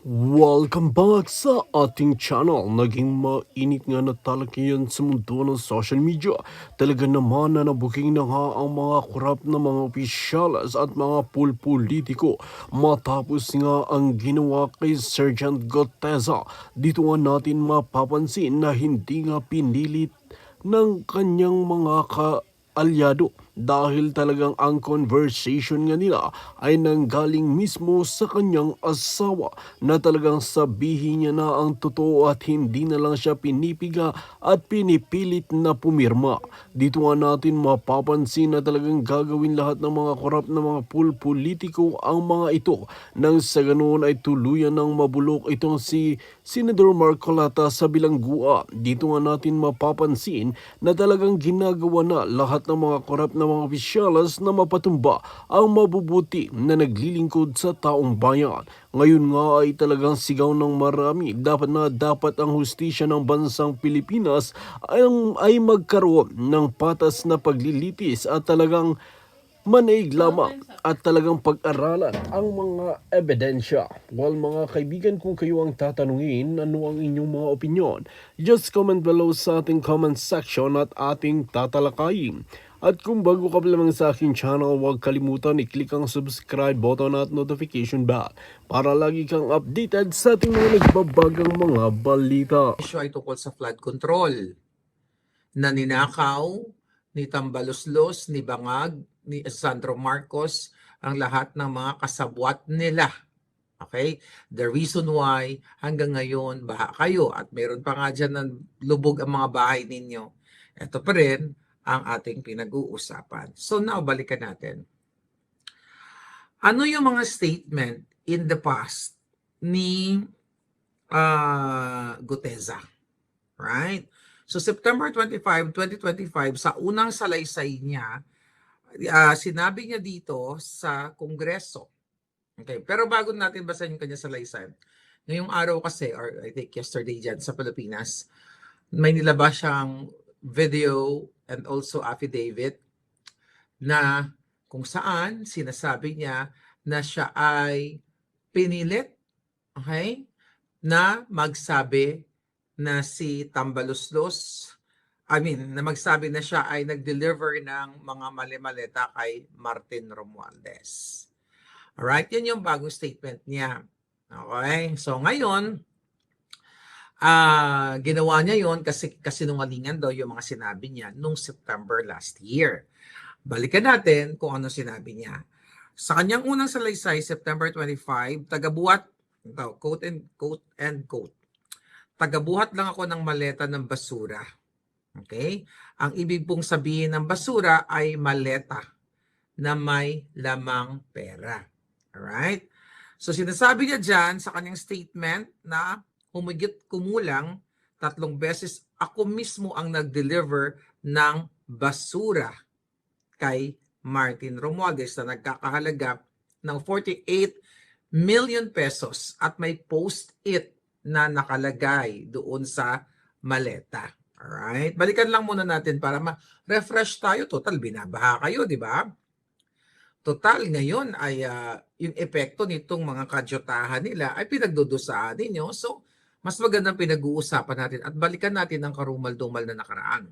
Welcome back sa ating channel. Naging mainit nga na talaga yan sa mundo ng social media. Talaga naman na nabuking na nga ang mga korap na mga opisyalas at mga politiko matapos nga ang ginawa kay Sergeant Goteza. Dito nga natin mapapansin na hindi nga pinilit ng kanyang mga kaalyado dahil talagang ang conversation nga nila ay nanggaling mismo sa kanyang asawa na talagang sabihin niya na ang totoo at hindi na lang siya pinipiga at pinipilit na pumirma. Dito nga natin mapapansin na talagang gagawin lahat ng mga korap na mga politiko ang mga ito nang sa ganoon ay tuluyan ng mabulok itong si Senador Marcolata sa bilangguan. Dito nga natin mapapansin na talagang ginagawa na lahat ng mga korap na mga opisyalas na mapatumba ang mabubuti na naglilingkod sa taong bayan. Ngayon nga ay talagang sigaw ng marami dapat ang hustisya ng bansang Pilipinas ay magkaroon ng patas na paglilitis at talagang manaig lamang at talagang pag-aralan ang mga ebidensya. Well mga kaibigan, kung kayo ang tatanungin ano ang inyong mga opinion, just comment below sa ating comment section at ating tatalakayin. At kung bago ka pa lamang sa aking channel, huwag kalimutan i-click ang subscribe button at notification bell para lagi kang updated sa ating mga nagbabagang mga balita. Issue ay tungkol sa flood control na ninakaw ni Tambaloslos, ni Bangag, ni Sandro Marcos ang lahat ng mga kasabwat nila. Okay? The reason why hanggang ngayon baha kayo at meron pa nga dyan ng lubog ang mga bahay ninyo. Ito pa rin ang ating pinag-uusapan. So now, balikan natin. Ano yung mga statement in the past ni Guteza? Right? So September 25, 2025, sa unang salaysay niya, sinabi niya dito sa Kongreso. Okay, pero bago natin basahin yung kanya salaysay, ngayong araw kasi, or I think yesterday dyan sa Pilipinas, may nilabas siyang video and also affidavit na kung saan sinasabi niya na siya ay pinilit, okay, na magsabi na si Tambaloslos, na magsabi na siya ay nag-deliver ng mga mali-maleta kay Martin Romualdez. Alright, yan yung bagong statement niya. Okay, so ngayon, ginawa niya yon kasi kasinungalingan daw yung mga sinabi niya nung September last year. Balikan natin kung ano sinabi niya. Sa kanyang unang salaysay, September 25, tagabuhat, quote and quote, tagabuhat lang ako ng maleta ng basura. Okay? Ang ibig pong sabihin ng basura ay maleta na may lamang pera. Alright? So sinasabi niya dyan sa kanyang statement na humigit kumulang 3 beses ako mismo ang nag-deliver ng basura kay Martin Romualdez na nagkakahalaga ng 48 million pesos at may post-it na nakalagay doon sa maleta. Alright? Balikan lang muna natin para ma-refresh tayo. Total, binabaha kayo, di ba? Total, ngayon ay yung epekto nitong mga kadyotahan nila ay pinagdudusaan ninyo. So, mas magandang pinag-uusapan natin at balikan natin ang karumal-dumal na nakaraan.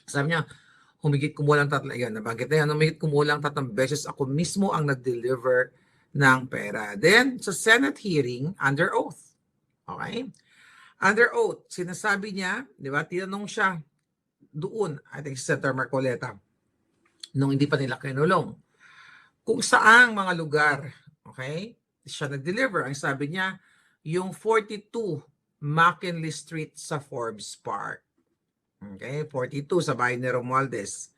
Sabi niya, humigit kumulang nabanggit na yan, humigit kumulang 3 beses ako mismo ang nag-deliver ng pera. Then, sa Senate hearing, under oath. Okay? Under oath, sinasabi niya, di ba, tinanong siya doon, I think Senator Marcoleta, nung hindi pa nila kinulong, kung saang mga lugar, okay, siya nag-deliver. Ang sabi niya, yung 42 McKinley Street sa Forbes Park. Okay, 42 sa bahay ni Romualdez.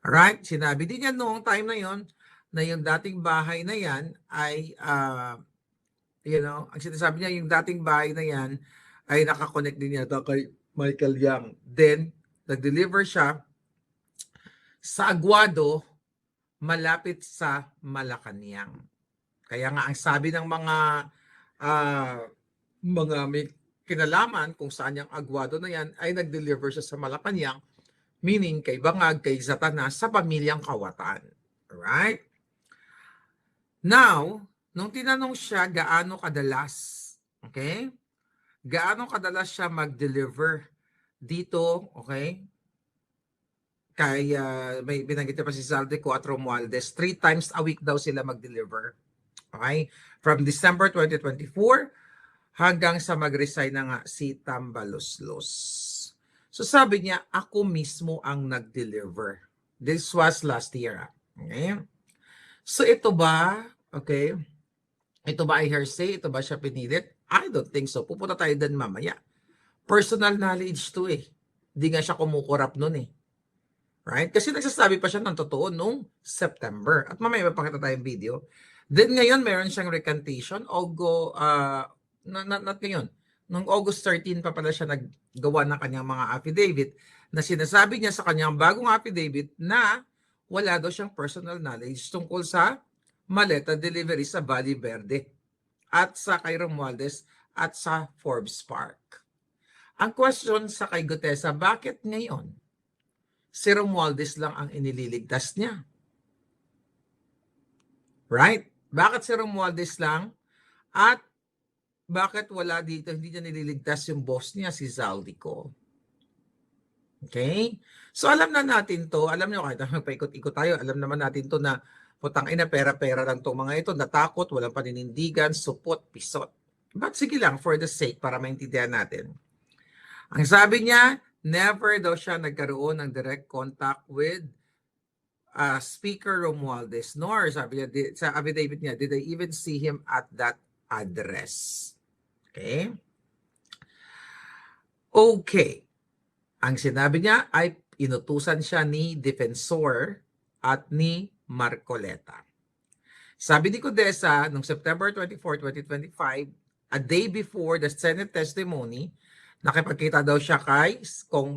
Alright, sinabi din niya noong time na yon na yung dating bahay na yan ay, ang sinasabi niya, yung dating bahay na yan ay nakakonect din yata kay Michael Yang. Then, nag-deliver siya sa Aguado, malapit sa Malacanang. Kaya nga ang sabi ng mga may kinalaman kung saan yung Aguado na yan ay nag-deliver siya sa Malacanang, meaning kay Bangag, kay Satanas, sa pamilyang Kawatan. Alright? Now, nung tinanong siya gaano kadalas Okay? Gaano kadalas siya mag-deliver dito, okay? Kaya may binanggit niya pa si Zaldico at Romualdez, 3 times a week daw sila mag-deliver. Okay? From December 2024 hanggang sa mag-resign na nga si Tambaloslos. So sabi niya, ako mismo ang nag-deliver. This was last year. Okay? So ito ba, okay, ito ba ay hearsay? Ito ba siya pinilit? I don't think so. Pupunta tayo din mamaya. Personal knowledge to eh. Hindi nga siya kumukurap nun eh. Right? Kasi nagsasabi pa siya ng totoo nung September. At mamaya mapakita tayong video. Then ngayon, meron siyang recantation. Not ngayon. Nung August 13 pa pala siya naggawa ng kanyang mga affidavit na sinasabi niya sa kanyang bagong affidavit na wala daw siyang personal knowledge tungkol sa maleta delivery sa Valle Verde at sa kay Romualdez at sa Forbes Park. Ang question sa kay Gutesa, bakit ngayon si Romualdez lang ang inililigtas niya? Right? Bakit si Romualdez lang? At bakit wala dito, hindi niya nililigtas yung boss niya, si Zaldico? Okay? So alam na natin to, alam niyo kahit paikot-ikot tayo, alam naman natin to na putang ina, pera-pera lang tong mga ito, natakot, walang paninindigan, supot, pisot. But sige lang, for the sake, para maintindihan natin. Ang sabi niya, never daw siya nagkaroon ng direct contact with Speaker Romualdez, nor sabi niya, sa affidavit niya, did I even see him at that address? Okay? Okay. Ang sinabi niya ay inutusan siya ni Defensor at ni Marcoleta. Sabi ni Codesa, noong September 24, 2025, a day before the Senate testimony, nakipagkita daw siya kay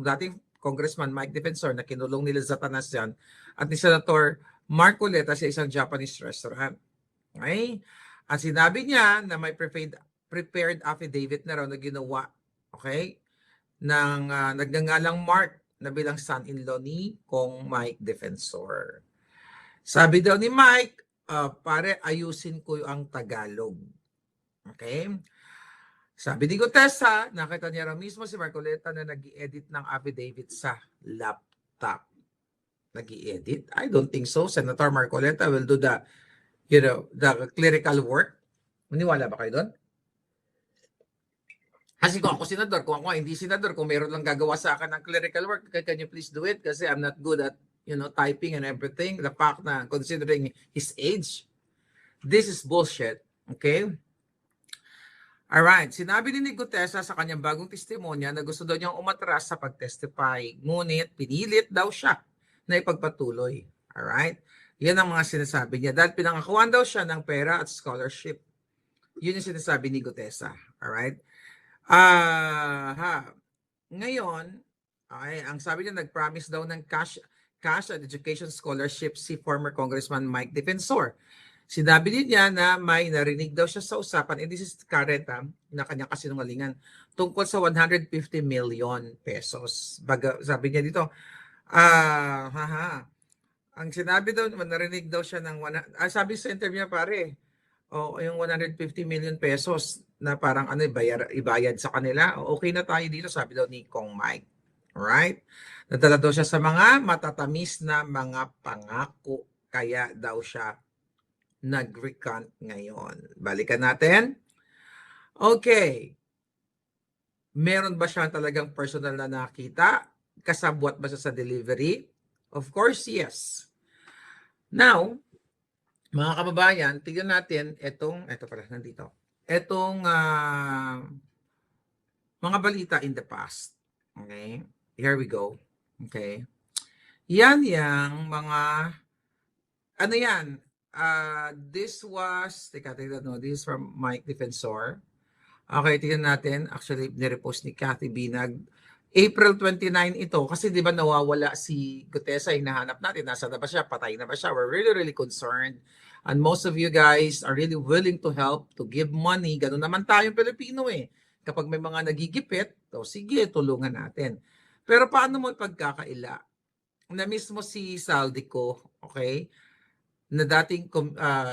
dating Congressman Mike Defensor na kinulong nila Satanas yan at ni Senator Marcoleta sa isang Japanese restaurant. Okay? At sinabi niya na may prepared affidavit na raw na ginawa, okay, ng nagngangalang Mark na bilang son-in-law ni Kong Mike Defensor. Sabi daw ni Mike, pare, ayusin ko ang Tagalog. Okay? Sabi ni Gutesa, nakita niya raw mismo si Marcoleta na nag-i-edit ng affidavit sa laptop. Nag-i-edit? I don't think so. Senator Marcoleta will do the clerical work. Maniwala ba kayo doon? Kasi kung ako senador, kung ako hindi senador, kung meron lang gagawa sa akin ng clerical work, can you please do it? Kasi I'm not good at, typing and everything. The fact na considering his age, this is bullshit. Okay? Alright. Sinabi din ni Gutesa sa kanyang bagong testimonya na gusto daw niyang umatras sa pag-testify. Ngunit, pinilit daw siya na ipagpatuloy. Alright? Yan ang mga sinasabi niya. Dahil pinangakuan daw siya ng pera at scholarship. Yun yung sinasabi ni Gutesa. Alright? Ngayon, okay, ang sabi niya, nag-promise daw ng cash and education scholarship si former Congressman Mike Defensor. Sinabi din niya na may narinig daw siya sa usapan, and this is current na kanyang kasinungalingan, tungkol sa 150 million pesos. Sabi niya dito, ang sinabi daw, narinig daw siya ng, sabi sa interview niya, pare, yung 150 million pesos na parang ibayad sa kanila, okay na tayo dito, sabi daw ni Kong Mike. Alright? Nadala daw siya sa mga matatamis na mga pangako, kaya daw siya nag-recant ngayon. Balikan natin. Okay. Meron ba siya talagang personal na nakita? Kasabwat ba siya sa delivery? Of course, yes. Now, mga kababayan, tignan natin ito pala, nandito. Itong mga balita in the past. Okay? Here we go. Okay? Yan yung mga, this was, this is from Mike Defensor. Okay, tignan natin. Actually, nirepost ni Kathy Binag. April 29 ito. Kasi di ba nawawala si Gutesa, hinahanap natin. Nasa na ba siya? Patay na ba siya? We're really, really concerned. And most of you guys are really willing to help, to give money. Ganun naman tayong Pilipino eh. Kapag may mga nagigipit, sige, tulungan natin. Pero paano mo pagkakaila? Na mismo si Zaldico, okay, na dating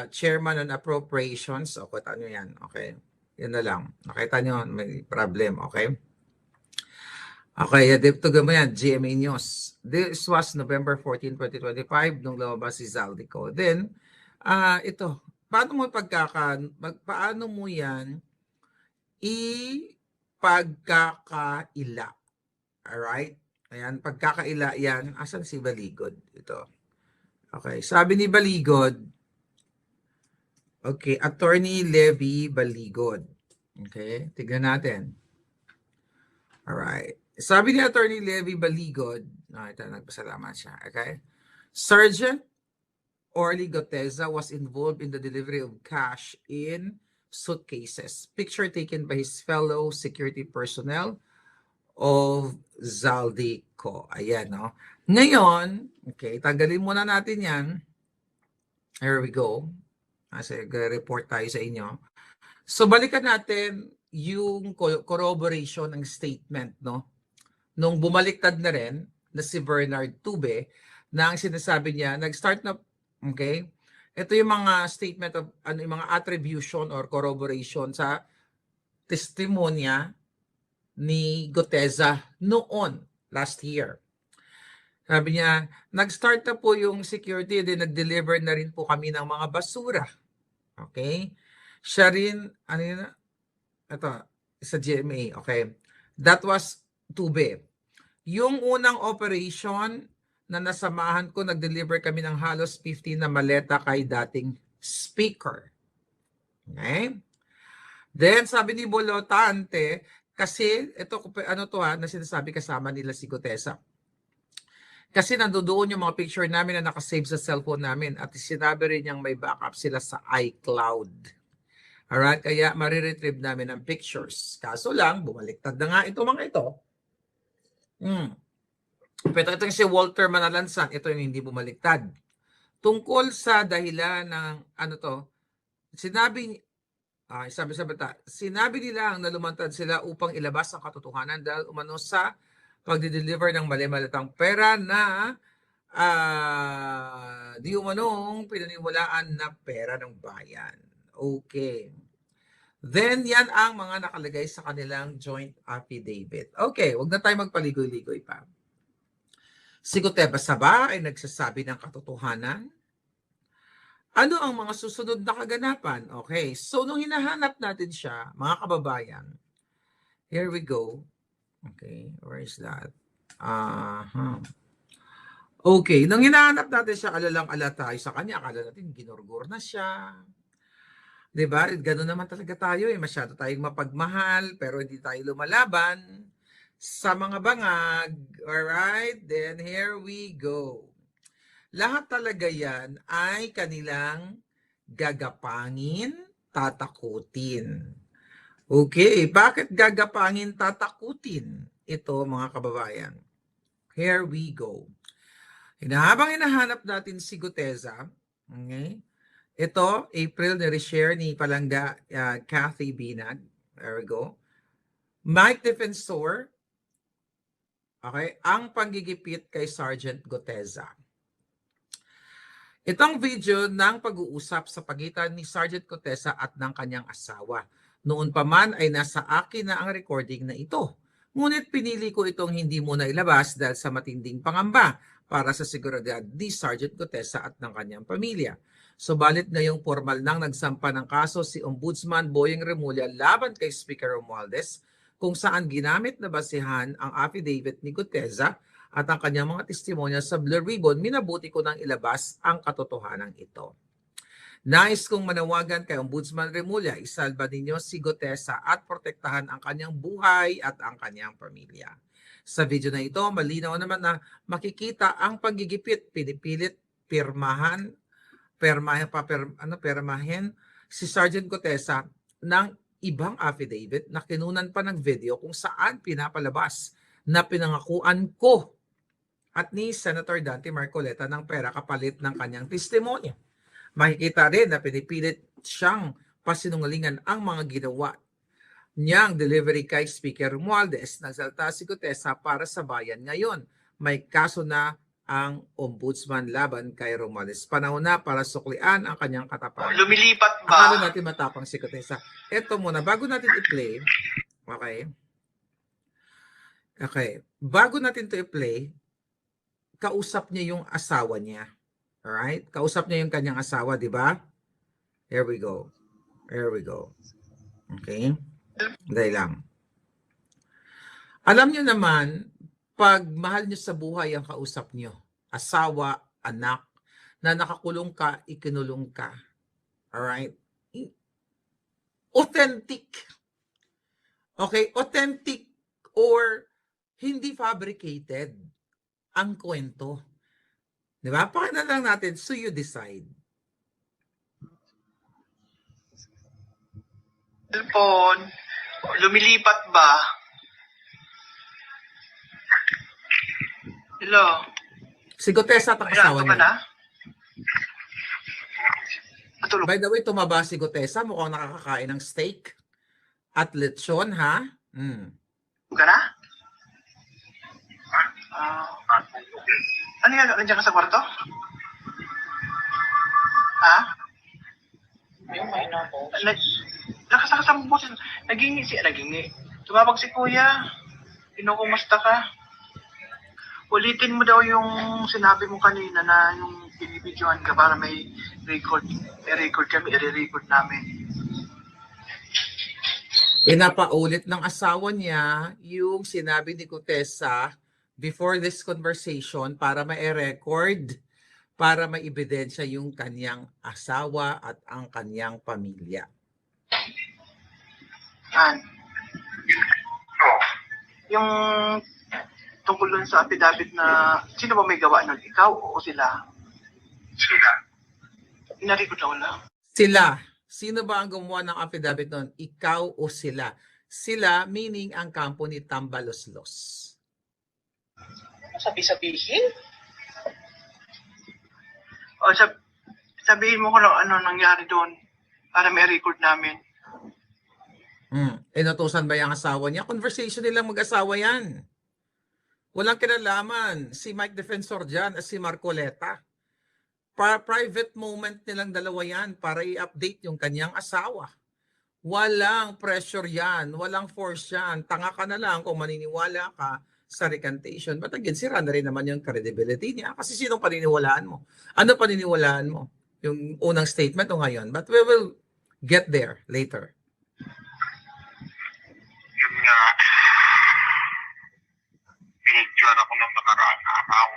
chairman on appropriations, o kung ano yan, okay, Yan na lang. Nakita nyo, may problem, okay? Okay, tugan mo yan, GMA News. This was November 14, 2025, nung lumabas si Zaldico. Then, ito, paano mo paano mo yan ipagkakaila? Alright? Ayan, pagkakaila yan. Asan si Baligod? Ito. Okay, sabi ni Baligod, okay, Attorney Levy Baligod. Okay, tignan natin. Alright. Sabi ni Attorney Levy Baligod, ito, nagpasalamat siya. Okay? Sergeant Orly Goteza was involved in the delivery of cash in suitcases. Picture taken by his fellow security personnel of Zaldico. Ayan, no? Ngayon, okay, tanggalin muna natin yan. Here we go. Kasi report tayo sa inyo. So, balikan natin yung corroboration ng statement, no? Nung bumaliktad na rin na si Bernard Tube, na ang sinasabi niya, nag-start na, okay? Ito yung mga statement of, yung mga attribution or corroboration sa testimonya ni Goteza noon, last year. Sabi niya, nag-start na po yung security, then nag-deliver na rin po kami ng mga basura. Okay? Siya rin, ano yun? Ito, sa GMA, okay? That was Tube. Yung unang operation na nasamahan ko, nag-deliver kami ng halos 50 na maleta kay dating speaker. Okay? Then, sabi ni Bolotante, kasi, ito, ano to na sinasabi kasama nila si Goteza. Kasi nandoon yung mga picture namin na nakasave sa cellphone namin at sinabi rin niyang may backup sila sa iCloud. Alright, kaya mariretrieve namin ang pictures. Kaso lang, bumaliktad na nga ito mga ito. Pero ito si Walter Manalansan, ito yung hindi bumaliktad. Tungkol sa dahilan ng ano to, sinabi nilang na lumantad sila upang ilabas ang katotohanan dahil umano sa pagdi-deliver ng mali-malitang pera na di umanong pinaniwalaan na pera ng bayan. Okay. Then, yan ang mga nakalagay sa kanilang joint affidavit. Okay, wag na tayo magpaligoy-ligoy pa. Si Goteza ba ay nagsasabi ng katotohanan? Ano ang mga susunod na kaganapan? Okay, so nung hinahanap natin siya, mga kababayan, here we go. Okay, where is that? Okay, nung hinahanap natin siya, alalang-ala tayo sa kanya. Akala natin, ginurgur na siya. Diba? Gano'n naman talaga tayo. Masyado tayong mapagmahal, pero hindi tayo lumalaban sa mga bangag. Alright? Then, here we go. Lahat talaga yan ay kanilang gagapangin, tatakutin. Okay, bakit gagapangin, tatakutin? Ito, mga kababayan. Here we go. Habang hinahanap natin si Goteza, okay, ito, April, na-reshare ni Palangga Kathy Binag. There we go. Mike Defensor, okay, ang panggigipit kay Sergeant Goteza. Itong video ng pag-uusap sa pagitan ni Sergeant Goteza at ng kanyang asawa. Noon pa man ay nasa akin na ang recording na ito. Ngunit pinili ko itong hindi muna ilabas dahil sa matinding pangamba para sa seguridad ni Sergeant Goteza at ng kanyang pamilya. Subalit ngayong formal nang nagsampa ng kaso si Ombudsman Boyeng Remulla laban kay Speaker Romualdez kung saan ginamit na basihan ang affidavit ni Goteza at ang kanyang mga testimonya sa Blue Ribbon, minabuti ko nang ilabas ang katotohanan ito. Nais kong manawagan kay Ombudsman Remulla, isalba ninyo si Goteza at protektahan ang kanyang buhay at ang kanyang pamilya. Sa video na ito, malinaw naman na makikita ang paggigipit, pinipilit pirmahin si Sergeant Goteza ng ibang affidavit na kinunan pa ng video kung saan pinapalabas na pinangakuan ko at ni Senator Dante Marcoleta ng pera kapalit ng kanyang testimonya. Makikita rin na pinipilit siyang pasinungalingan ang mga ginawa niyang delivery kay Speaker Romualdez. Nagsalita si Goteza para sa bayan ngayon. May kaso na ang ombudsman laban kay Romales. Panahon na para suklian ang kanyang katapatan. Lumilipat Akala ba? natin matapang si Contessa. Ito muna, bago natin i-play, okay, bago natin to i-play, kausap niya yung asawa niya. Alright? Kausap niya yung kanyang asawa, di ba? Here we go. Okay? Dahil lang. Alam niyo naman, pag mahal niyo sa buhay ang kausap niyo, asawa, anak, na nakakulong ka, ikinulong ka. Alright? Authentic. Okay? Authentic or hindi fabricated ang kwento. Di ba? Pakinggan lang natin, so you decide. Cellphone. Lumilipat ba? Hello? Si Gutesa at ang asawa Ayan, ka niya. na? Matulog By the way, tumaba si Gutesa. Mukhang nakakakain ng steak at lechon, ha? ka na? Ano yan? Nandiyan ka sa kwarto? Ha? Lakas ang boses. Nagingi. Tumawag si kuya. Kinukumusta ka? Ulitin mo daw yung sinabi mo kanina na yung binibidyohan ka para may record. May record kami, i-record namin. Pinapaulit ng asawa niya yung sinabi ni Gutesa before this conversation para ma-record, para maibidensya yung kanyang asawa at ang kanyang pamilya. Yung tungkol dun sa affidavit na sino ba may gawa nun? Ikaw o sila? Sila. Inarikod na wala. Sila. Sino ba ang gumawa ng affidavit nun? Ikaw o sila? Sila meaning ang kampo ni Tambaloslos. Sabi-sabihin? O sabihin mo ko lang ano nangyari doon para may record namin. Inutusan ba yung asawa niya? Conversation nilang mag-asawa yan. Walang kinalaman si Mike Defensor dyan at si Marcoleta. Private moment nilang dalawa yan para i-update yung kanyang asawa. Walang pressure yan. Walang force yan. Tanga ka na lang kung maniniwala ka sa recantation. But again, sira na rin naman yung credibility niya. Kasi sinong paniniwalaan mo? Ano paniniwalaan mo? Yung unang statement o ngayon? But we will get there later. Yun nga, binigyan ako ng nakaraang araw.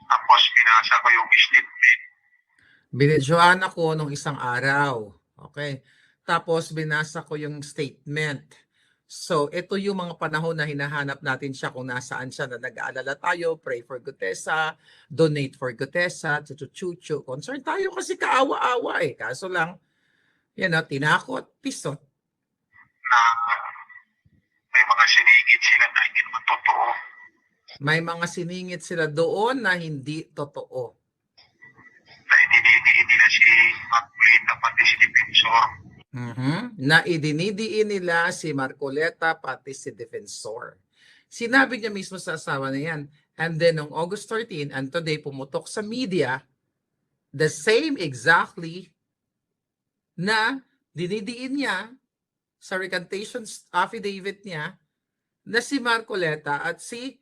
Tapos binasa ko yung statement. Binidyoan ako nung isang araw. Okay. Tapos binasa ko yung statement. So, ito yung mga panahon na hinahanap natin siya kung nasaan siya na nag-aalala tayo, pray for Gutesa, donate for Gutesa, chuchu-chuchu. Concern tayo kasi kaawa-awa eh. Kaso lang, tinakot, pisot. Na may mga sinigit sila na hindi naman totoo. May mga siningit sila doon na hindi totoo. Na idinidiin nila si Marcoleta pati si Defensor. Na idinidiin nila si Marcoleta pati si Defensor. Sinabi niya mismo sa asawa na yan. And then on August 13 and today pumutok sa media the same exactly na dinidiin niya sa recantation affidavit niya na si Marcoleta at si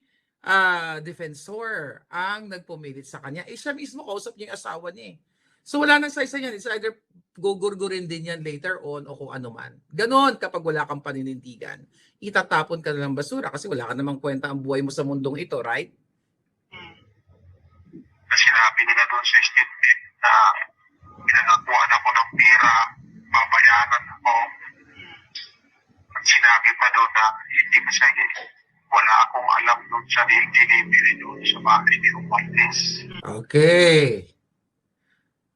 Defensor ang nagpumilit sa kanya. Siya mismo kausap niya yung asawa niya. So wala nang saysa yan. It's either gugurgurin din yan later on o kung ano man. Ganon kapag wala kang paninindigan. Itatapon ka na ng basura kasi wala ka namang kwenta ang buhay mo sa mundong ito, right? Na sinabi nila doon sa statement na pinanakuhan ako ng pira, babayaran ako. At sinabi pa doon na hindi masaya. Wala akong alam doon sa delivery doon sa bahay ni Romualdez. Okay.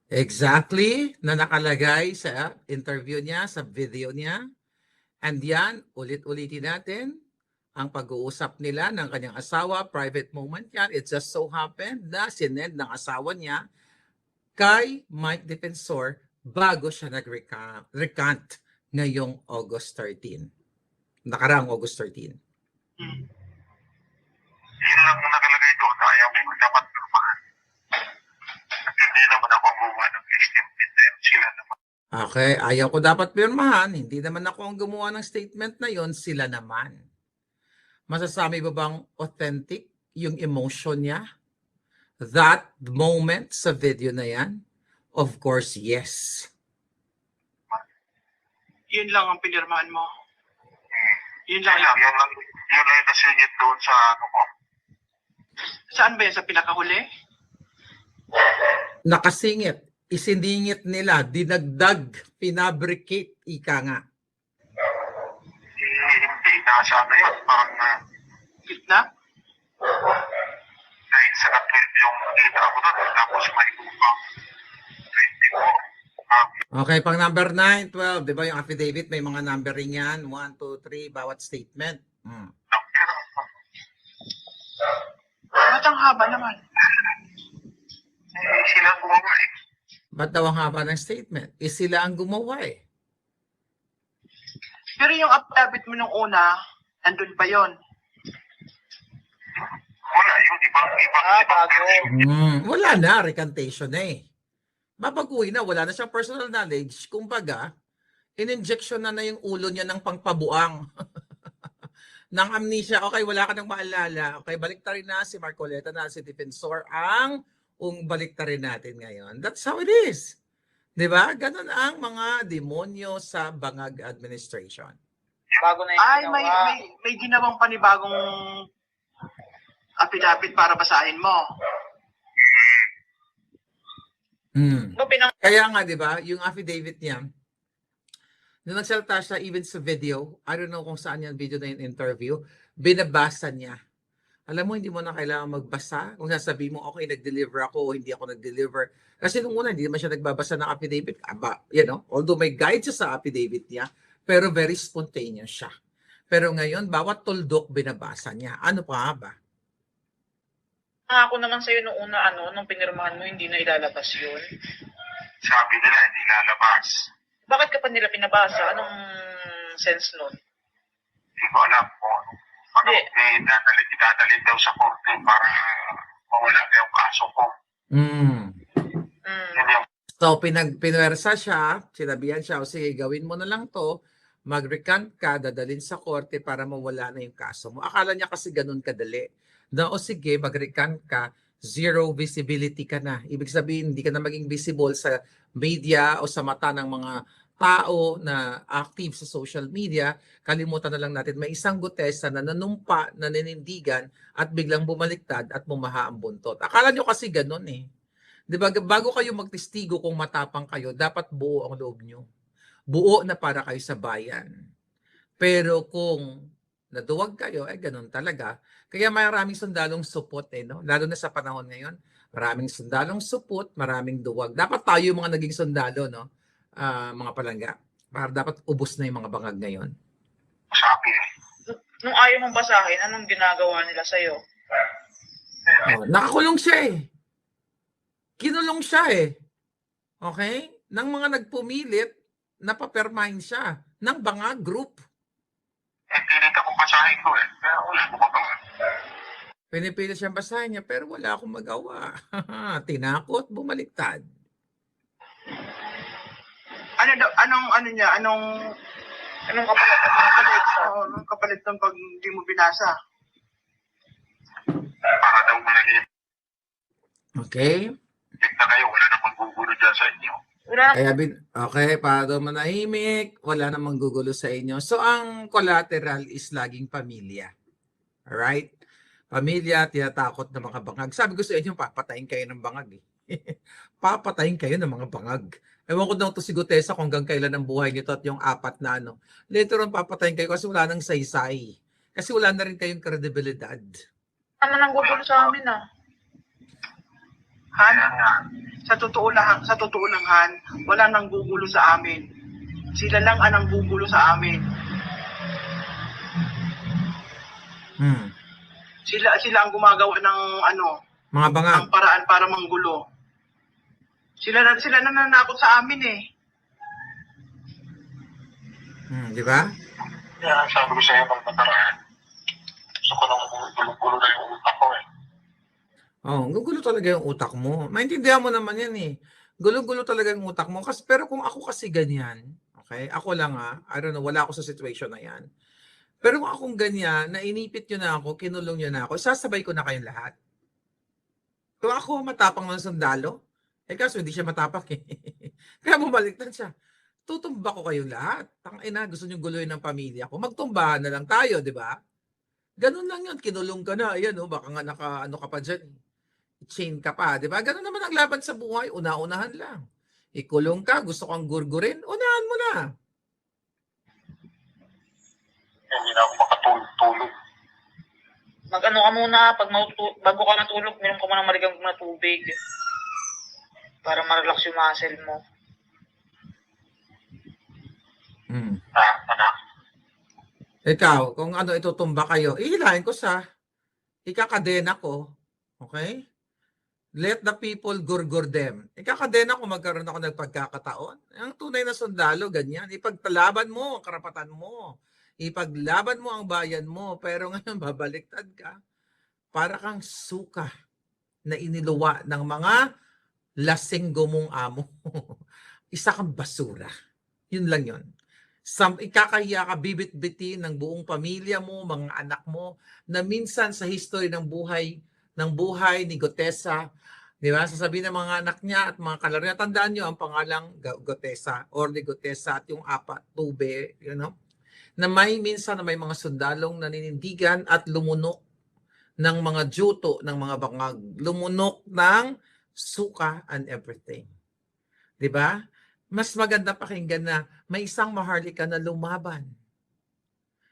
Exactly na nakalagay sa interview niya, sa video niya. And yan, ulit-ulitin natin ang pag-uusap nila ng kanyang asawa, private moment yan. It just so happened na sinend ng asawa niya kay Mike Defensor bago siya nag-recant ngayong August 13. Nakaraang August 13. Yun lang nakalagay doon. Ayaw mo dapat normal. At hindi naman ako gumawa ng statement na yun, sila naman. Okay, ayaw ko dapat pirmahan. Hindi naman ako ang gumawa ng statement na yon, sila naman. Masasabi ba bang authentic yung emotion niya? That moment sa video na yan? Of course, yes. Yun lang ang pinirmahan mo. Yun lang. Yun lang yung nasingit doon sa ano ko. Saan ba yan? Sa pinakahuli? Nakasingit, isiningit nila, dinagdag, pinabricate, ika nga. Hindi, nasa ano yun, parang Gitna? 9 sa 12 yung kita ko doon, tapos may upang 24. Okay, pang number 9, 12, di ba yung affidavit, may mga numbering yan, 1, 2, 3, bawat statement. Ba't ang haba naman? Sila gumawa eh. Ba't daw ang haba ng statement? Sila ang gumawa eh. Pero yung affidavit mo nung una, nandun pa yon. Wala, yung ibang version. Wala na, recantation na eh. Babaguhin na, wala na siyang personal knowledge. Kumbaga, in-injection na yung ulo niya ng pangpabuang. Ng amnesia, okay, wala ka nang maalala. Okay, baliktarin na si Marcoleta na si Defensor ang baliktarin natin ngayon. That's how it is. Di ba? Ganon ang mga demonyo sa Bangag Administration. Bago na yung Ay, ginawa. may ginawang panibagong affidavit para basahin mo. Kaya nga, di ba, yung affidavit niya, nung nagsalita siya even sa video, I don't know kung saan yung video na yung interview, binabasa niya. Alam mo, hindi mo na kailangan magbasa. Kung sasabihin mo, okay, nag-deliver ako o hindi ako nag-deliver. Kasi nung una, hindi naman siya nagbabasa ng affidavit. Although may guide siya sa affidavit niya, pero very spontaneous siya. Pero ngayon, bawat tuldok binabasa niya. Ano pa ba? Ako naman sa'yo nung una, nung pinirmahan mo, hindi na ilalabas yun. Sabi nila, hindi lalabas. Bakit ka pa nila pinabasa? Anong sense nun? Hindi ko alam kung ano, idadalhin daw sa korte para mawala na yung kaso ko. Yun yung So, pinwersa siya, sinabihan siya, o sige, gawin mo na lang to, mag-recant ka, dadalhin sa korte para mawala na yung kaso mo. Akala niya kasi ganun kadali. Na, o sige, mag-recant ka, zero visibility ka na. Ibig sabihin, hindi ka na maging visible sa media o sa mata ng mga tao na active sa social media. Kalimutan na lang natin, may isang gutesa na nanumpa, naninindigan, at biglang bumaliktad at bumaha ang buntot. Akala nyo kasi ganun eh. Diba, bago kayo magtestigo kung matapang kayo, dapat buo ang loob nyo. Buo na para kayo sa bayan. Pero kung naduwag kayo, ganun talaga. Kaya maraming sundalong supot no? Lalo na sa panahon ngayon. Maraming sundalong supot, maraming duwag. Dapat tayo mga naging sundalo, no? Mga palangga. Para dapat ubos na yung mga bangag ngayon. sabi. Nung ayaw mong basahin, anong ginagawa nila sa'yo? Nakakulong siya eh. Kinulong siya eh. Okay? Nang mga nagpumilit, napapermahin siya ng Bangag Group. Pilit ako basahin ko eh. Pero wala ko magawa. Pinipilit siyang basahin niya pero wala akong magawa. Tinakot, bumaliktad. Anong kapalit? Anong kapalit ng pag hindi mo binasa? Para daw manahimik Okay? na kayo. Wala namang gugulo dyan sa inyo. Okay, para daw manahimik, wala namang gugulo sa inyo. So, ang collateral is laging pamilya. Alright? Pamilya, tinatakot ng mga bangag. Sabi ko sa inyo, papatayin kayo ng bangag eh. Papatayin kayo ng mga bangag. Ewan ko daw to si Gutesa kung hanggang kailan ang buhay nito at yung apat na Later on, papatayin kayo kasi wala nang saysay. Kasi wala na rin kayong kredibilidad. Ano nang gugulo sa amin Han, sa totoo lang Han, wala nang gugulo sa amin. Sila lang ang nanggugulo sa amin. Sila ang gumagawa ng Mga bangag. ng paraan para manggulo. Sila na nanakot sa amin eh. Di ba? Kaya sabi ko sa iyo nung nakaraan. Gusto ko nang gulo-gulo na yung utak ko eh. Oh, gugulo talaga yung utak mo. Maintindihan mo naman yan eh. Gulo-gulo talaga yung utak mo. Pero kung ako kasi ganyan, okay, ako lang I don't know, wala ako sa situation na yan. Pero kung akong ganyan, nainipit nyo na ako, kinulong nyo na ako, sasabay ko na kayong lahat. Kung ako matapang ng sundalo, kaso hindi siya matapang eh. Kaya bumaliktad siya. Tutumba ko kayong lahat. Tangina, gusto nyo guluhin ng pamilya ko. Magtumbahan na lang tayo, di ba? Ganun lang yun. Kinulong ka na. Ayan, baka nga ano ka pa dyan. Chain ka pa, di ba? Ganun naman ang laban sa buhay. Una-unahan lang. Ikulong ka, gusto kang gurgurin, unahan mo na. Hindi na ako makatulog. Mag-ano ka muna, bago ka natulog, minom ka muna ng maligang na tubig. Para ma-relax yung muscle mo. Anak. Ikaw, kung ano itutumba kayo, ihilahin ko sa ikakadena ko. Okay? Let the people gurgur them. Ikakadena ko magkaroon ako ng pagkakataon. Ang tunay na sundalo, ganyan. Ipaglaban mo ang karapatan mo. Ipaglaban mo ang bayan mo. Pero ngayon, babaliktad ka. Para kang suka na iniluwa ng mga lasinggo mong amo. Isa kang basura. Yun lang yun. Ikakahiya ka, bibit-bitin ng buong pamilya mo, mga anak mo, na minsan sa history ng buhay ni Gotesa, di ba? Sasabihin ng mga anak niya at mga kalaro niya, tandaan niyo ang pangalang Gotesa, or ni Gotesa at yung apat, tube, na minsan na may mga sundalong naninindigan at lumunok ng mga juto, ng mga bangag, lumunok ng suka and everything. Di ba? Mas maganda pakinggan na may isang maharlika na lumaban.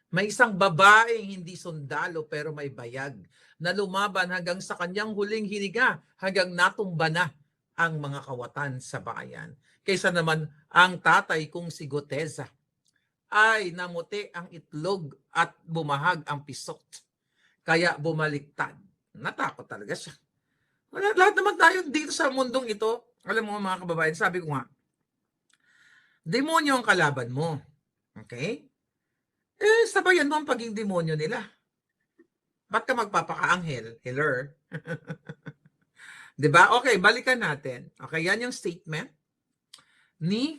May isang babaeng hindi sundalo pero may bayag na lumaban hanggang sa kanyang huling hininga, hanggang natumba na ang mga kawatan sa bayan. Kaysa naman ang tatay kong si Gotesa ay namuti ang itlog at bumahag ang pisot. Kaya bumaliktad. Natakot talaga siya. Lahat naman tayo dito sa mundong ito, alam mo mga kababayan, sabi ko nga, demonyo ang kalaban mo. Okay? Sabayan mo ang pagiging demonyo nila. Ba't ka magpapaka-anghel? Healer? Diba? Okay, balikan natin. Okay, yan yung statement ni